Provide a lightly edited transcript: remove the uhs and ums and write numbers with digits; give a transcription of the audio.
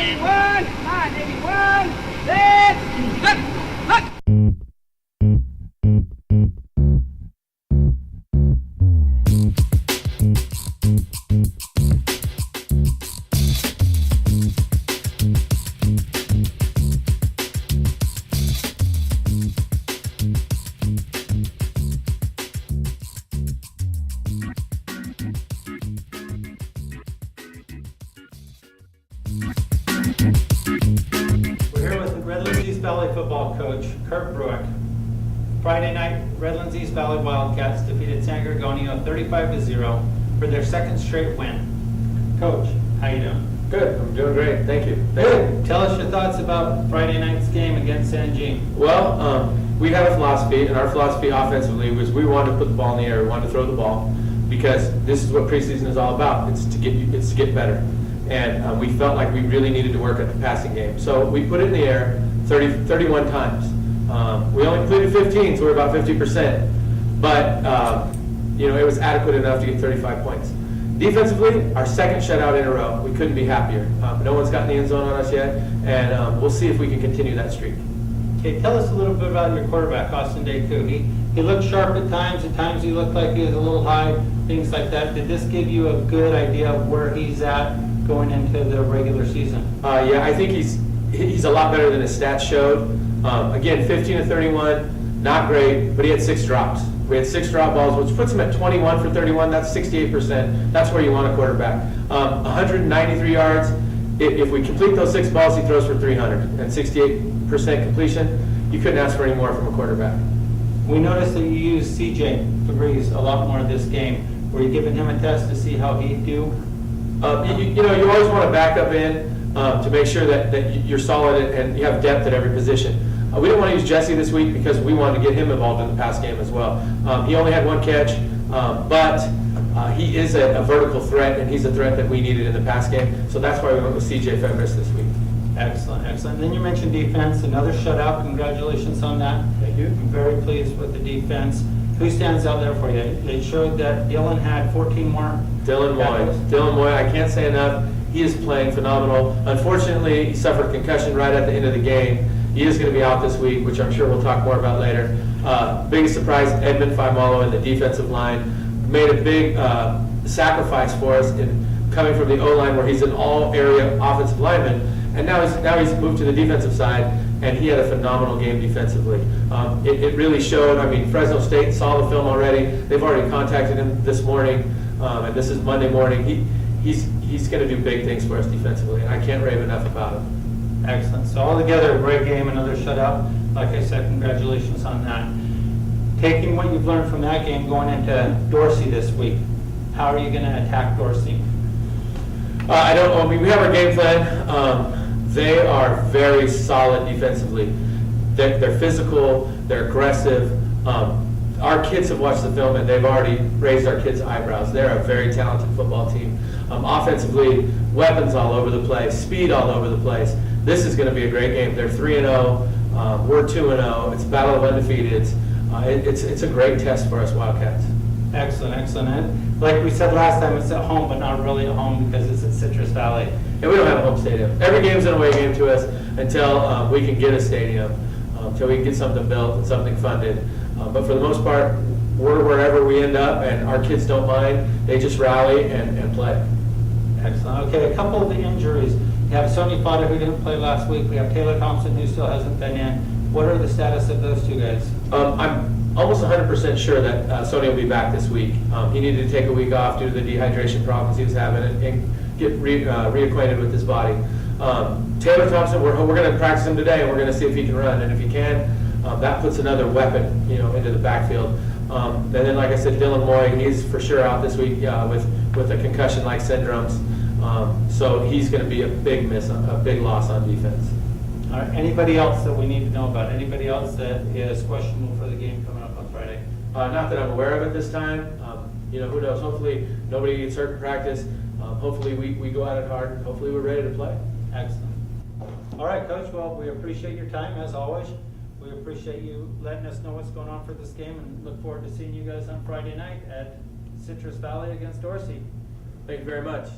81. Come on, 81. Let's look. We're here with the Redlands East Valley football coach, Kurt Bruich. Friday night, Redlands East Valley Wildcats defeated San Gorgonio 35-0 for their second straight win. Coach, how you doing? Good, I'm doing great, thank you. Good. Tell us your thoughts about Friday night's game against San Jean. Well, we had a philosophy, and our philosophy offensively was we wanted to put the ball in the air, we wanted to throw the ball, because this is what preseason is all about. It's to get better. And we felt like we really needed to work at the passing game. So we put it in the air 31 times. We only completed 15, so we're about 50%. But it was adequate enough to get 35 points. Defensively, our second shutout in a row. We couldn't be happier. No one's gotten the end zone on us yet, and we'll see if we can continue that streak. Okay, tell us a little bit about your quarterback, Austin Deku. He looked sharp at times he looked like he was a little high, things like that. Did this give you a good idea of where he's at going into the regular season? Yeah, I think he's a lot better than his stats showed. Again, 15 to 31, not great, but he had 6 drops. We had 6 drop balls, which puts him at 21 for 31. That's 68%. That's where you want a quarterback. 193 yards. If we complete those 6 balls, he throws for 300 and 68% completion. You couldn't ask for any more from a quarterback. We noticed that you used CJ Febreze a lot more this game. Were you giving him a test to see how he'd do? You always want to back up in to make sure that you're solid and you have depth at every position. We didn't want to use Jesse this week because we wanted to get him involved in the pass game as well. He only had 1 catch, but he is a vertical threat, and he's a threat that we needed in the pass game. So that's why we went with CJ Febreze this week. Excellent, excellent. And then you mentioned defense, another shutout. Congratulations on that. Thank you. I'm very pleased with the defense. Who stands out there for you? It showed that Dylan had 14 more. Dylan Moy, I can't say enough. He is playing phenomenal. Unfortunately, he suffered a concussion right at the end of the game. He is going to be out this week, which I'm sure we'll talk more about later. Biggest surprise, Edmund Faimalo in the defensive line made a big sacrifice for us in coming from the O-line where he's an all-area offensive lineman, and now he's moved to the defensive side, and he had a phenomenal game defensively. It really showed. I mean, Fresno State saw the film already. They've already contacted him this morning, and this is Monday morning. He's going to do big things for us defensively, and I can't rave enough about him. Excellent. So altogether, a great game, another shutout. Like I said, congratulations on that. Taking what you've learned from that game, going into Dorsey this week, how are you going to attack Dorsey? I mean, we have our game plan. They are very solid defensively. They're physical, they're aggressive. Our kids have watched the film, and they've already raised our kids' eyebrows. They're a very talented football team. Offensively, weapons all over the place, speed all over the place. This is going to be a great game. They're 3-0. We're 2-0. It's a battle of undefeateds. It's a great test for us Wildcats. Excellent, excellent. And like we said last time, it's at home, but not really at home because it's at Citrus Valley. And we don't have a home stadium. Every game's an away game to us until we can get a stadium, until we can get something built and something funded. But for the most part, we're wherever we end up, and our kids don't mind. They just rally and play. Excellent. Okay, a couple of the injuries. We have Sonny Fodder, who didn't play last week. We have Taylor Thompson, who still hasn't been in. What are the status of those 2 guys? I'm almost 100% sure that Sonny will be back this week. He needed to take a week off due to the dehydration problems he was having and get reacquainted with his body. Taylor Thompson, we're going to practice him today, and we're going to see if he can run. And if he can, that puts another weapon, into the backfield. And then, like I said, Dylan Moy, he's for sure out this week with a concussion-like syndromes. So he's going to be a big miss, a big loss on defense. All right. Anybody else that we need to know about? Anybody else that is questionable for the game coming up on Friday? Not that I'm aware of at this time. Who knows? Hopefully nobody gets hurt in practice. Hopefully we go at it hard. And hopefully we're ready to play. Excellent. All right, Coach. Well, we appreciate your time as always. We appreciate you letting us know what's going on for this game, and look forward to seeing you guys on Friday night at Citrus Valley against Dorsey. Thank you very much.